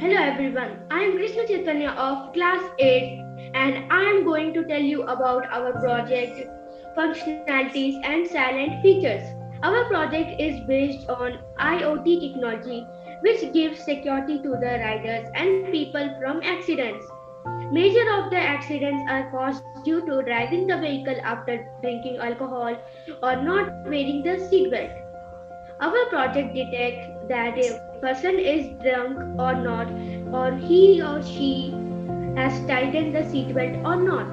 Hello everyone, I am Krishna Chaitanya of class 8 and I am going to tell you about our project functionalities and silent features. Our project is based on IoT technology which gives security to the riders and people from accidents. Major of the accidents are caused due to driving the vehicle after drinking alcohol or not wearing the seatbelt. Our project detects that a person is drunk or not, or he or she has tightened the seatbelt or not.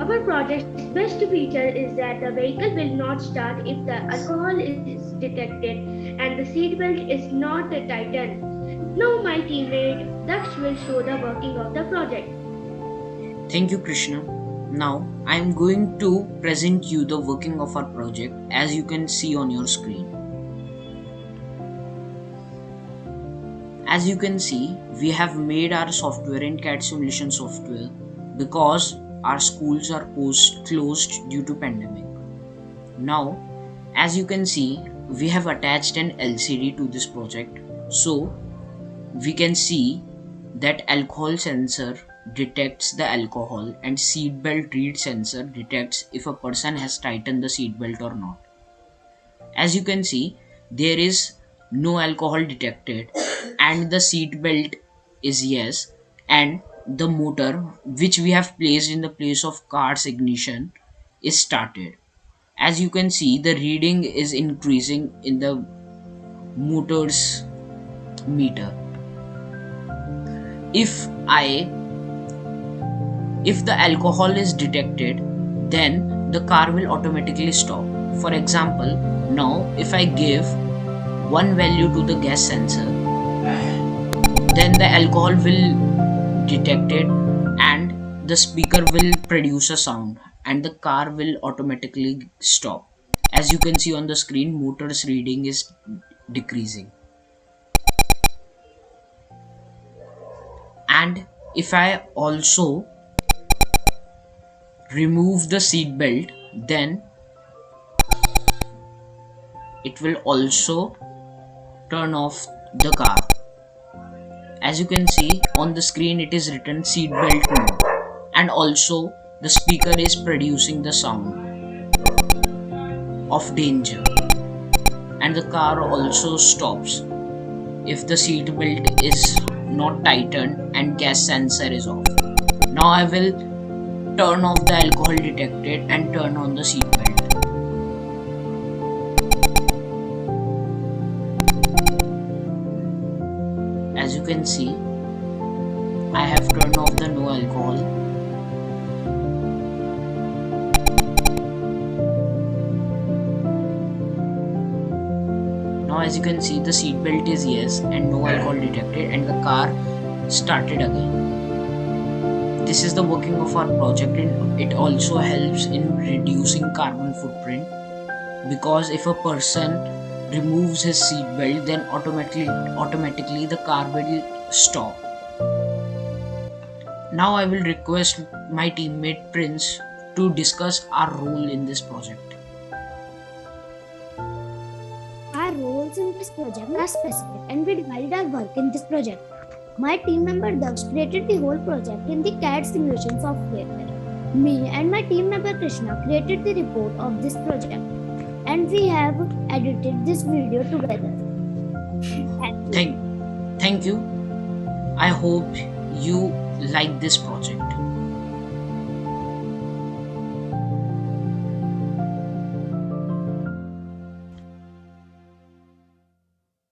Our project's best feature is that the vehicle will not start if the alcohol is detected and the seatbelt is not tightened. Now my teammate Daksh will show the working of the project. Thank you, Krishna. Now, I am going to present you the working of our project as you can see on your screen. As you can see, we have made our software in CAD simulation software because our schools are closed due to pandemic. Now, as you can see, we have attached an LCD to this project, so we can see that alcohol sensor detects the alcohol and seatbelt read sensor detects if a person has tightened the seatbelt or not. As you can see, there is no alcohol detected and the seatbelt is yes, and the motor which we have placed in the place of car's ignition is started. As you can see, the reading is increasing in the motor's meter. If i if the alcohol is detected, then the car will automatically stop. For example, now if I give one value to the gas sensor, then the alcohol will detect it and the speaker will produce a sound and the car will automatically stop. As you can see on the screen, motor's reading is decreasing. And if I also remove the seat belt, then it will also turn off the car. As you can see on the screen, it is written seatbelt mode, and also the speaker is producing the sound of danger, and the car also stops if the seatbelt is not tightened and gas sensor is off. Now I will turn off the alcohol detected and turn on the seatbelt. As you can see, I have turned off the no alcohol. Now as you can see, the seat belt is yes and no alcohol detected and the car started again. This is the working of our project, and it also helps in reducing carbon footprint, because if a person removes his seat belt, then automatically the car will stop. Now I will request my teammate Prince to discuss our role in this project. Our roles in this project are specific and we divided our work in this project. My team member Daksh created the whole project in the CAD simulation software. Me and my team member Krishna created the report of this project, and we have edited this video together. Thank you. I hope you like this project.